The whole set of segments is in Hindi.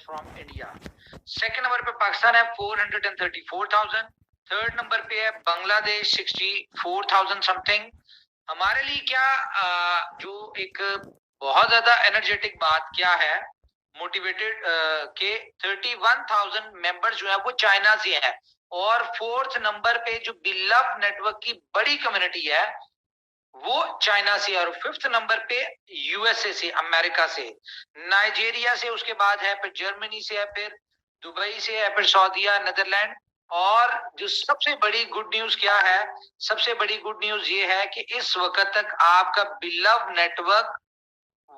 From India. सेकंड नंबर पे पाकिस्तान है 434,000। थर्ड नंबर पे है बांग्लादेश 64,000 समथिंग। हमारे लिए क्या जो एक बहुत ज्यादा एनर्जेटिक बात क्या है, मोटिवेटेड के 31,000 मेंबर्स जो है वो चाइना से है। और फोर्थ नंबर पे जो बिलव नेटवर्क की बड़ी कम्युनिटी है वो चाइना से, और फिफ्थ नंबर पे यूएसए से, अमेरिका से, नाइजीरिया से, उसके बाद है फिर जर्मनी से है, फिर दुबई से है, फिर सऊदीया, नीदरलैंड। और जो सबसे बड़ी गुड न्यूज क्या है, सबसे बड़ी गुड न्यूज ये है कि इस वक्त तक आपका बिलव नेटवर्क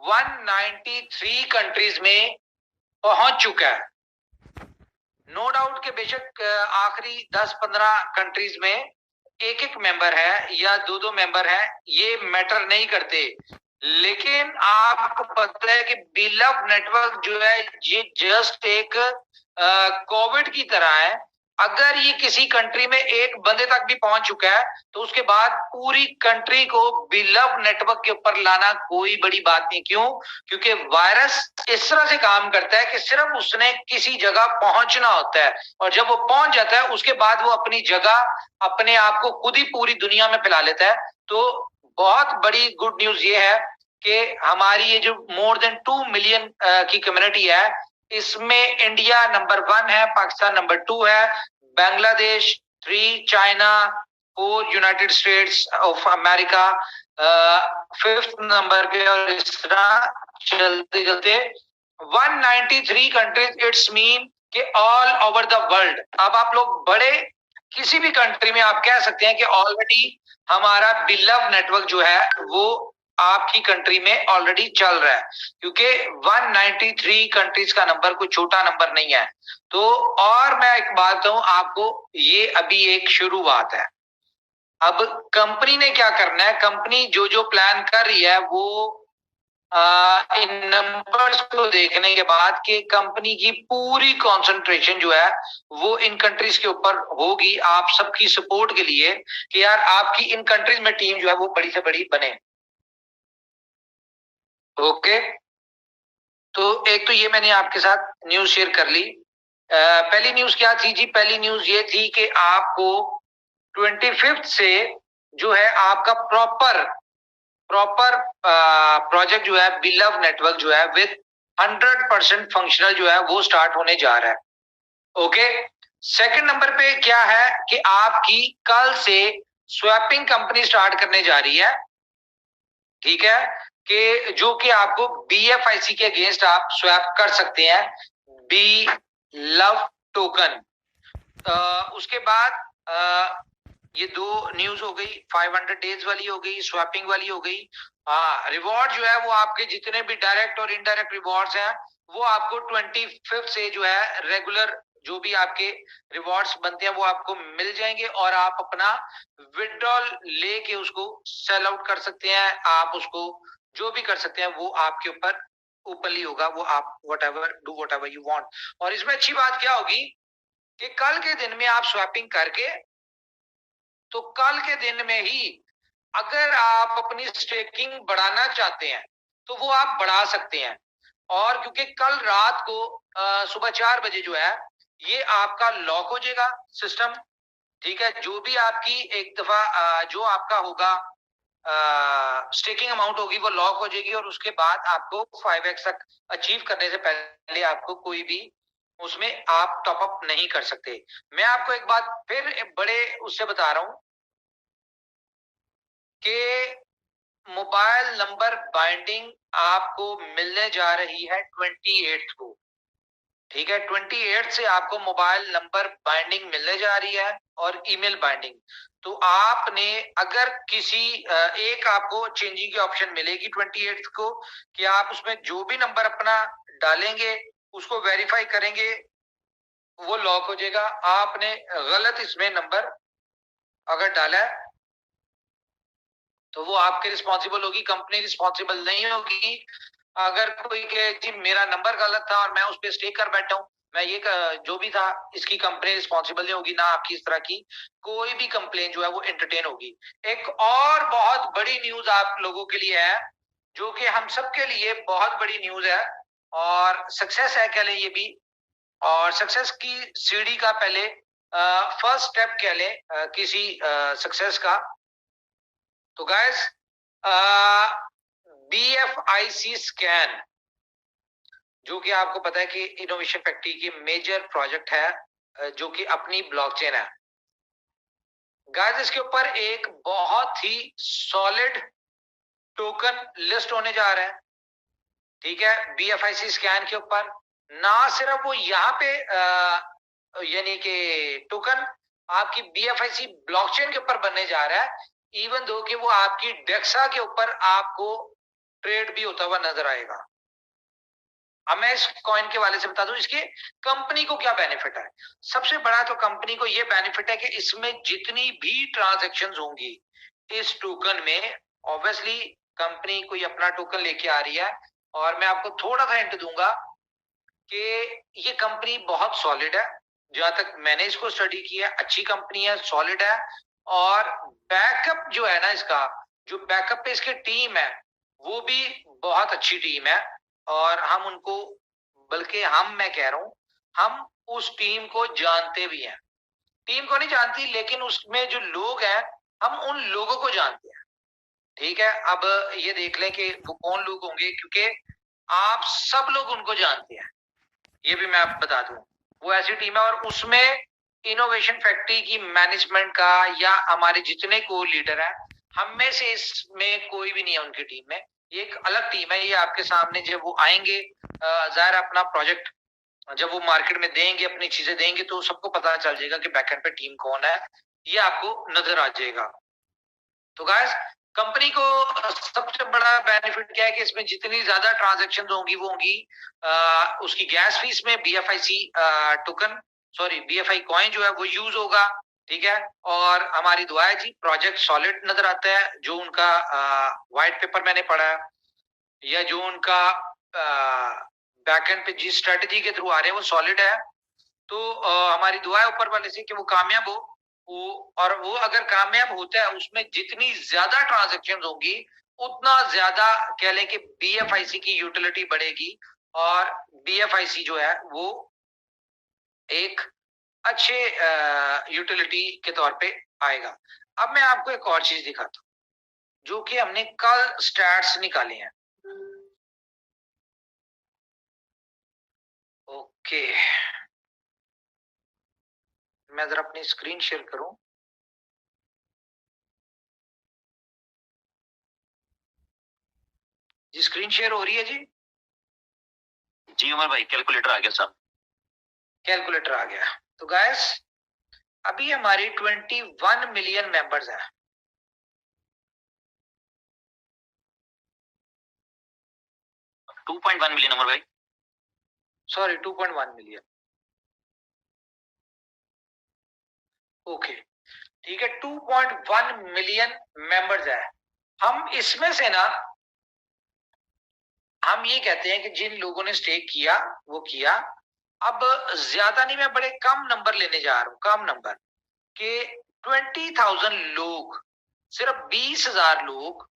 193 कंट्रीज में पहुंच चुका है। नो डाउट के बेशक आखिरी 10-15 कंट्रीज में एक एक मेंबर है या दो दो मेंबर है, ये मैटर नहीं करते। लेकिन आपको पता है कि बिलव नेटवर्क जो है ये जस्ट एक कोविड की तरह है। अगर ये किसी कंट्री में एक बंदे तक भी पहुंच चुका है तो उसके बाद पूरी कंट्री को बिलव नेटवर्क के ऊपर लाना कोई बड़ी बात नहीं। क्यों? क्योंकि वायरस इस तरह से काम करता है कि सिर्फ उसने किसी जगह पहुंचना होता है, और जब वो पहुंच जाता है उसके बाद वो अपनी जगह, अपने आप को खुद ही पूरी दुनिया में फैला लेता है। तो बहुत बड़ी गुड न्यूज ये है कि हमारी ये जो मोर देन 2 मिलियन की कम्युनिटी है, इसमें इंडिया नंबर 1 है, पाकिस्तान नंबर 2 है, Bangladesh 3, China 4, United states of America fifth number पे, और इस तरह चलते चलते 193 कंट्रीज। इट्स मीन कि ऑल ओवर द वर्ल्ड। अब आप लोग बड़े किसी भी कंट्री में आप कह सकते हैं कि ऑलरेडी हमारा बिलव नेटवर्क जो है वो आपकी कंट्री में ऑलरेडी चल रहा है, क्योंकि 193 कंट्रीज का नंबर कोई छोटा नंबर नहीं है। तो और मैं एक बात कहूं आपको, ये अभी एक शुरुआत है। अब कंपनी ने क्या करना है, कंपनी जो जो प्लान कर रही है वो इन नंबर्स को देखने के बाद कि कंपनी की पूरी कंसंट्रेशन जो है वो इन कंट्रीज के ऊपर होगी, आप सबकी सपोर्ट के लिए, कि यार आपकी इन कंट्रीज में टीम जो है वो बड़ी से बड़ी बने। ओके, तो एक तो ये मैंने आपके साथ न्यूज शेयर कर ली। पहली न्यूज क्या थी जी? पहली न्यूज ये थी कि आपको 25 से जो है आपका प्रॉपर प्रॉपर प्रोजेक्ट जो है बिलव नेटवर्क जो है विद 100% फंक्शनल जो है वो स्टार्ट होने जा रहा है। ओके, सेकंड नंबर पे क्या है कि आपकी कल से स्वैपिंग कंपनी स्टार्ट करने जा रही है। ठीक है, कि जो कि आपको BFIC के अगेंस्ट आप स्वैप कर सकते हैं, बी लव टोकन। उसके बाद ये दो न्यूज हो गई, 500 डेज वाली हो गई, स्वैपिंग वाली हो गई। हाँ, रिवॉर्ड जो है वो आपके जितने भी डायरेक्ट और इनडायरेक्ट रिवॉर्ड्स हैं वो आपको 25 से जो है रेगुलर जो भी आपके रिवॉर्ड्स बनते हैं वो आपको मिल जाएंगे, और आप अपना विड्रॉल लेके उसको सेल आउट कर सकते हैं। आप उसको जो भी कर सकते हैं वो आपके ऊपर ओपनली होगा, वो आप वट एवर यू वांट। और इसमें अच्छी बात क्या होगी कि कल के दिन में आप स्वैपिंग करके, तो कल के दिन में ही अगर आप अपनी स्टेकिंग बढ़ाना चाहते हैं तो वो आप बढ़ा सकते हैं। और क्योंकि कल रात को सुबह 4 बजे जो है ये आपका लॉक हो जाएगा सिस्टम। ठीक है, जो भी आपकी एक दफा जो आपका होगा स्टेकिंग अमाउंट होगी वो लॉक हो जाएगी, और उसके बाद आपको 5x तक अचीव करने से पहले आपको कोई भी उसमें आप टॉपअप नहीं कर सकते। मैं आपको एक बात फिर बड़े उससे बता रहा हूं कि मोबाइल नंबर बाइंडिंग आपको मिलने जा रही है 28 को। ठीक है, 28 से आपको मोबाइल नंबर बाइंडिंग मिलने जा रही है, और ईमेल बाइंडिंग। तो आपने अगर किसी एक आपको चेंजिंग की ऑप्शन मिलेगी 28 को, कि आप उसमें जो भी नंबर अपना डालेंगे उसको वेरीफाई करेंगे वो लॉक हो जाएगा। आपने गलत इसमें नंबर अगर डाला है तो वो आपके रिस्पॉन्सिबल होगी, कंपनी रिस्पॉन्सिबल नहीं होगी। अगर कोई कहे जी मेरा नंबर गलत था और मैं उस पर स्टे कर बैठा हूँ, मैं ये जो भी था इसकी कंपनी रिस्पॉन्सिबल नहीं होगी, ना आपकी इस तरह की कोई भी कंप्लेन जो है वो एंटरटेन होगी। एक और बहुत बड़ी न्यूज आप लोगों के लिए है, जो कि हम सब के लिए बहुत बड़ी न्यूज है। और सक्सेस है कह लें ये भी, और सक्सेस की सीढ़ी का पहले फर्स्ट स्टेप कह लें किसी सक्सेस का। तो गाइस BFIC स्कैन, जो कि आपको पता है कि इनोवेशन फैक्ट्री की मेजर प्रोजेक्ट है जो कि अपनी ब्लॉकचेन है। गाइस इसके ऊपर एक बहुत ही सॉलिड टोकन लिस्ट होने जा रहा है, ठीक है, BFIC स्कैन के ऊपर। ना सिर्फ वो यहाँ पे यानी कि टोकन आपकी BFIC ब्लॉकचेन के ऊपर बनने जा रहा है, इवन दो कि वो आपकी डेक्सा के ऊपर आपको ट्रेड भी होता हुआ नजर आएगा। अब मैं इस कॉइन के वाले से बता दूं इसके कंपनी को क्या बेनिफिट है। सबसे बड़ा तो कंपनी को ये बेनिफिट है कि इसमें जितनी भी ट्रांजैक्शंस होंगी इस टोकन में, ऑब्वियसली कंपनी कोई अपना टोकन लेके आ रही है, और मैं आपको थोड़ा सा हिंट दूंगा कि ये कंपनी बहुत सॉलिड है। जहां तक मैंने इसको स्टडी किया, अच्छी कंपनी है, सॉलिड है, और बैकअप जो है ना इसका, जो बैकअप पे इसकी टीम है वो भी बहुत अच्छी टीम है। और हम उनको, बल्कि मैं कह रहा हूं हम उस टीम को जानते भी हैं। टीम को नहीं जानती, लेकिन उसमें जो लोग हैं हम उन लोगों को जानते हैं, ठीक है। अब ये देख लें कि वो कौन लोग होंगे, क्योंकि आप सब लोग उनको जानते हैं, ये भी मैं आपको बता दूं। वो ऐसी टीम है, और उसमें इनोवेशन फैक्ट्री की मैनेजमेंट का या हमारे जितने को लीडर हैं, हम में से इसमें कोई भी नहीं है उनकी टीम में। ये एक अलग टीम है। ये आपके सामने जब वो आएंगे, जाहिर अपना प्रोजेक्ट जब वो मार्केट में देंगे, अपनी चीजें देंगे, तो सबको पता चल जाएगा कि बैकएंड पे टीम कौन है, ये आपको नजर आ जाएगा। तो गाइस कंपनी को सबसे बड़ा बेनिफिट क्या है कि इसमें जितनी ज्यादा ट्रांजैक्शंस होंगी वो होंगी उसकी गैस फीस में BFIC token, sorry BFI coin जो है वो यूज होगा, ठीक है। और हमारी दुआ है जी, प्रोजेक्ट सॉलिड नजर आता है, जो उनका व्हाइट पेपर मैंने पढ़ा है, या जो उनका बैकएंड पे जिस स्ट्रेटेजी के थ्रू आ रहे हैं वो सॉलिड है। तो हमारी दुआ है ऊपर वाले से कि वो कामयाब हो। और वो अगर कामयाब होता है, उसमें जितनी ज्यादा ट्रांजैक्शन होंगी उतना ज्यादा कह लें कि BFIC की यूटिलिटी बढ़ेगी, और BFIC जो है वो एक अच्छे यूटिलिटी के तौर पे आएगा। अब मैं आपको एक और चीज दिखाता हूँ, जो कि हमने कल स्टैट्स निकाले हैं। ओके, मैं जरा अपनी स्क्रीन शेयर करूं। जी स्क्रीन शेयर हो रही है जी? जी उमर भाई, कैलकुलेटर आ गया साहब। कैलकुलेटर आ गया। तो गाइस अभी हमारी 21 मिलियन मेंबर्स हैं। 2.1 मिलियन उमर भाई, सॉरी 2.1 मिलियन। ओके ठीक है, 2.1 मिलियन मेंबर्स है। हम इसमें से ना, हम ये कहते हैं कि जिन लोगों ने स्टेक किया वो किया। अब ज्यादा नहीं, मैं बड़े कम नंबर लेने जा रहा हूं, कम नंबर के 20,000 लोग, सिर्फ 20,000 लोग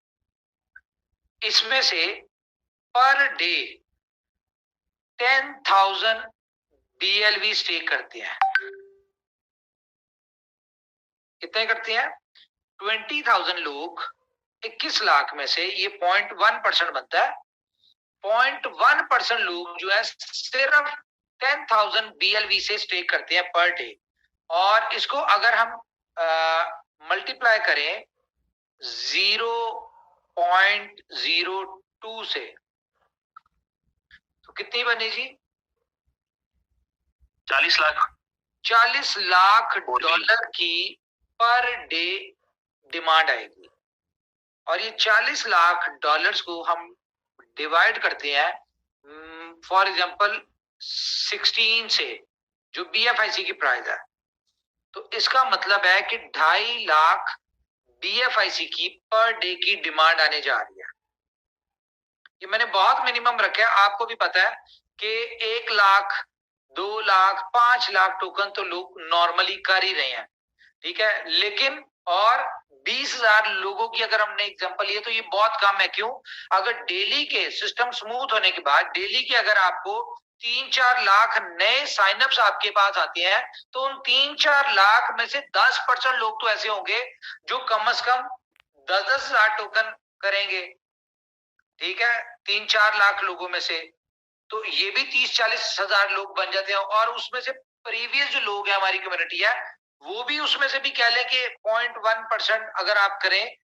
इसमें से पर डे 10,000 BLV स्टेक करते हैं। कितने करते हैं? 20,000 लोग 21 लाख में से, ये 0.1% बनता है। 0.1% लोग जो है सिर्फ 10,000 BLV से स्टेक करते हैं पर डे। और इसको अगर हम मल्टीप्लाई करें 0.02 से, तो कितनी बने जी? 40 लाख। 40 लाख डॉलर की पर डे डिमांड आएगी। और ये 40 लाख डॉलर्स को हम डिवाइड करते हैं फॉर एग्जांपल 16 से, जो BFIC की प्राइस है, तो इसका मतलब है कि 2.5 लाख BFIC की पर डे की डिमांड आने जा रही है। ये मैंने बहुत मिनिमम रखा है, आपको भी पता है कि 1 लाख 2 लाख 5 लाख टोकन तो लोग नॉर्मली कर ही रहे हैं, ठीक है। लेकिन और 20,000 लोगों की अगर हमने एग्जांपल लिए तो ये बहुत कम है। क्यों? अगर डेली के सिस्टम स्मूथ होने के बाद डेली के अगर आपको 3-4 लाख नए साइनअप्स आपके पास आते हैं तो उन 3-4 लाख में से 10% लोग तो ऐसे होंगे जो कम से कम 10-10 हजार टोकन करेंगे। ठीक है, 3-4 लाख लोगों में से तो ये भी 30-40 हजार लोग बन जाते हैं। और उसमें से प्रीवियस जो लोग हैं हमारी कम्युनिटी है वो भी उसमें से भी कह लें कि 0.1% अगर आप करें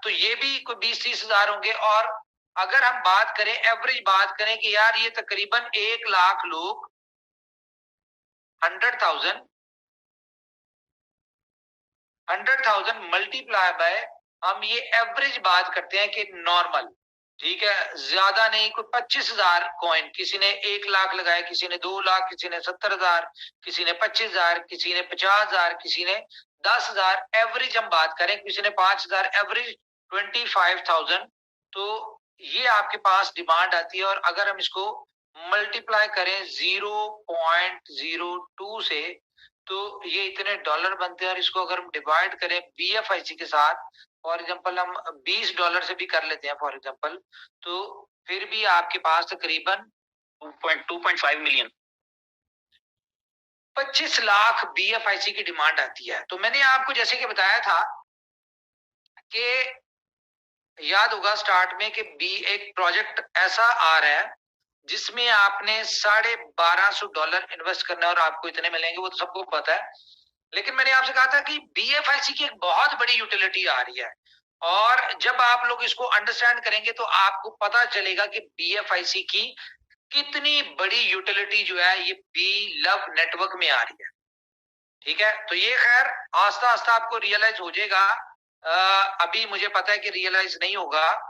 तो ये भी कोई 20-30 हजार होंगे। और अगर हम बात करें एवरेज बात करें कि यार ये तकरीबन 1 लाख लोग 100,000 मल्टीप्लाई बाय, हम ये एवरेज बात करते हैं कि नॉर्मल, ठीक है, ज्यादा नहीं, कोई 25,000 कॉइन, किसी ने 1 लाख लगाया, किसी ने 2 लाख, किसी ने 70,000, किसी ने 25,000, किसी ने 50,000, किसी ने 10,000, एवरेज हम बात करें, किसी ने 5,000, एवरेज 25,000। तो ये आपके पास डिमांड आती है। और अगर हम इसको मल्टीप्लाई करें 0.02 से तो ये इतने डॉलर बनते हैं। और इसको अगर हम डिवाइड करें BFIC के साथ, फॉर एग्जांपल हम $20 से भी कर लेते हैं फॉर एग्जांपल, तो फिर भी आपके पास तकरीबन 2.5 मिलियन 25 लाख BFIC की डिमांड आती है। तो मैंने आपको जैसे कि बताया था कि याद होगा स्टार्ट में कि एक प्रोजेक्ट ऐसा आ रहा है जिसमें आपने $1,250 इन्वेस्ट करना है और आपको इतने मिलेंगे, वो तो सबको पता है। लेकिन मैंने आपसे कहा था कि BFIC की एक बहुत बड़ी यूटिलिटी आ रही है और जब आप लोग इसको अंडरस्टैंड करेंगे तो आपको पता चलेगा कि BFIC की कितनी बड़ी यूटिलिटी जो है ये BLove नेटवर्क में आ रही है। ठीक है, तो ये खैर आस्ता आस्ता आपको रियलाइज हो जाएगा। अभी मुझे पता है कि रियलाइज नहीं होगा,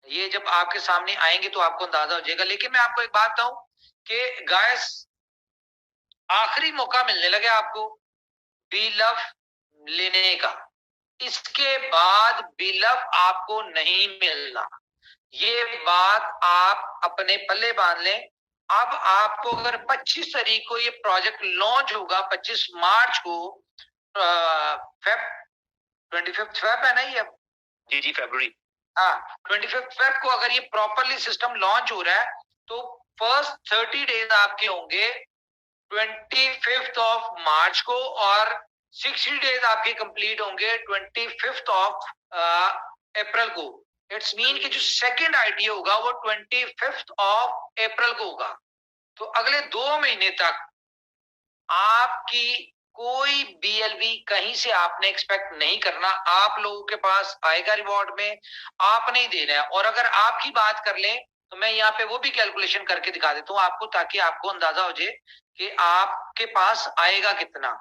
ये जब आपके सामने आएंगे तो आपको अंदाजा हो जाएगा। लेकिन मैं आपको एक बात बताऊं कि गाइस आखिरी मौका मिलने लगे आपको BLove लेने का, इसके बाद BLove आपको नहीं मिलना। ये बात आप अपने पल्ले बांध लें। अब आपको अगर 25 तारीख को ये प्रोजेक्ट लॉन्च होगा, 25 मार्च को, फेब 25 फेब है ना ये, जी फरवरी, हाँ 25 फेब को अगर ये प्रॉपरली सिस्टम लॉन्च हो रहा है तो फर्स्ट 30 डेज आपके होंगे 25 ऑफ मार्च को और 60 डेज आपके कंप्लीट होंगे 25 ऑफ अप्रैल को। इट्स मीन कि जो सेकंड आईटीओ होगा वो 25 ऑफ अप्रैल को होगा। तो अगले 2 महीने तक आपकी कोई BLV कहीं से आपने एक्सपेक्ट नहीं करना। आप लोगों के पास आएगा रिवॉर्ड में, आप नहीं देना है। और अगर आपकी बात कर लें तो मैं यहाँ पे वो भी कैलकुलेशन करके दिखा देता हूँ आपको, ताकि आपको अंदाजा हो जाए कि आपके पास आएगा कितना।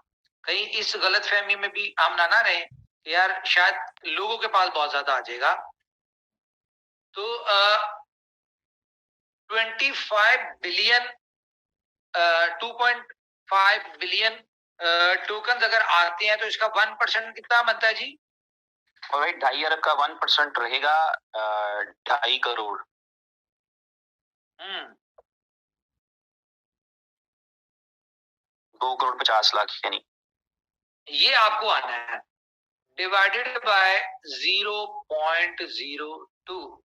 कहीं इस गलतफहमी में भी हम ना रहे कि यार शायद लोगों के पास बहुत ज्यादा आ जाएगा। तो 25 बिलियन 2.5 बिलियन टोकन अगर आते हैं तो इसका 1% कितना बनता है जी? और भाई 2.5 अरब का 1% रहेगा 2.5 करोड़। 2,50,00,000 यानी ये आपको आना है डिवाइडेड बाय 0.02,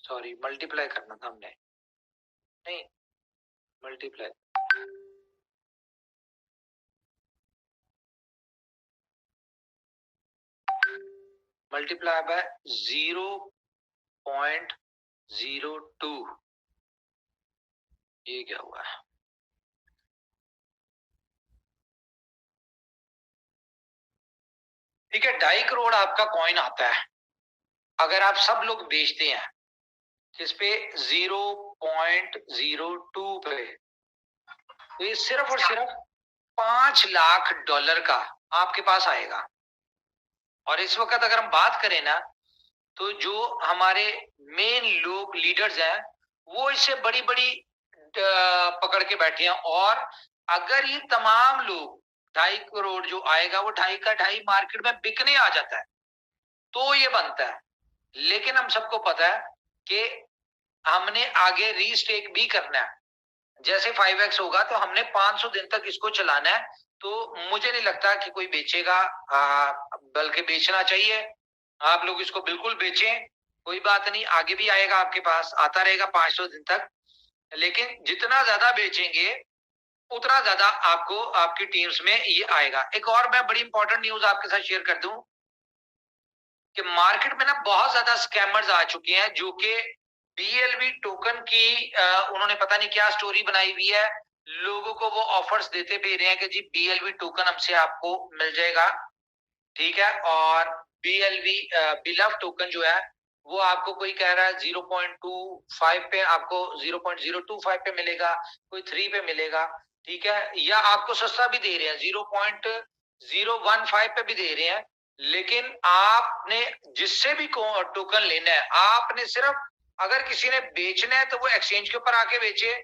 सॉरी मल्टीप्लाई करना था हमने, नहीं मल्टीप्लाई, मल्टीप्लाई बाय 0.02, ये क्या हुआ है? ठीक है, 2.5 करोड़ आपका कॉइन आता है अगर आप सब लोग बेचते हैं जिस पे 0.02 पे, तो ये सिर्फ और सिर्फ $5 लाख का आपके पास आएगा। और इस वक्त अगर हम बात करें ना तो जो हमारे मेन लोग लीडर्स हैं वो इससे बड़ी बड़ी पकड़ के बैठे हैं। और अगर ये तमाम लोग 2.5 करोड़ जो आएगा वो 2.5 का 2.5 मार्केट में बिकने आ जाता है तो ये बनता है। लेकिन हम सबको पता है कि हमने आगे रीस्टेक भी करना है। जैसे 5x होगा तो हमने 500 दिन तक इसको चलाना है तो मुझे नहीं लगता कि कोई बेचेगा, बल्कि बेचना चाहिए। आप लोग इसको बिल्कुल बेचें, कोई बात नहीं, आगे भी आएगा, आपके पास आता रहेगा 500 दिन तक। लेकिन जितना ज्यादा बेचेंगे उतना ज्यादा आपको आपकी टीम्स में ये आएगा। एक और मैं बड़ी इंपॉर्टेंट न्यूज आपके साथ शेयर कर दूं कि मार्केट में ना बहुत ज्यादा स्कैमर्स आ चुके हैं, जो कि BLV टोकन की उन्होंने पता नहीं क्या स्टोरी बनाई हुई है, लोगों को वो ऑफर्स देते भी रहे हैं कि जी BLV टोकन हमसे आपको मिल जाएगा, ठीक है। और बिलव टोकन जो है वो आपको कोई कह रहा है 0.25 पे, आपको 0.025 पे मिलेगा, कोई 3 पे मिलेगा, ठीक है। या आपको सस्ता भी दे रहे हैं, 0.015 पे भी दे रहे हैं। लेकिन आपने जिससे भी टोकन लेना है, आपने सिर्फ, अगर किसी ने बेचना है तो वो एक्सचेंज के ऊपर आके बेचे,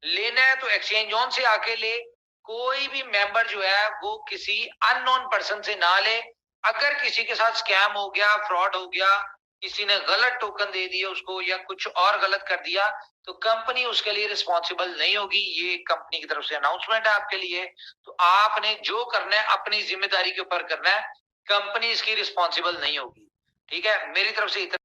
लेना है तो एक्सचेंज ऑन से आके ले। कोई भी मेंबर जो है वो किसी अननोन पर्सन से ना ले। अगर किसी के साथ स्कैम हो गया, फ्रॉड हो गया, किसी ने गलत टोकन दे दिया उसको या कुछ और गलत कर दिया, तो कंपनी उसके लिए रिस्पॉन्सिबल नहीं होगी। ये कंपनी की तरफ से अनाउंसमेंट है आपके लिए। तो आपने जो करना है अपनी जिम्मेदारी के ऊपर करना है, कंपनी इसकी रिस्पॉन्सिबल नहीं होगी, ठीक है। मेरी तरफ से इतना।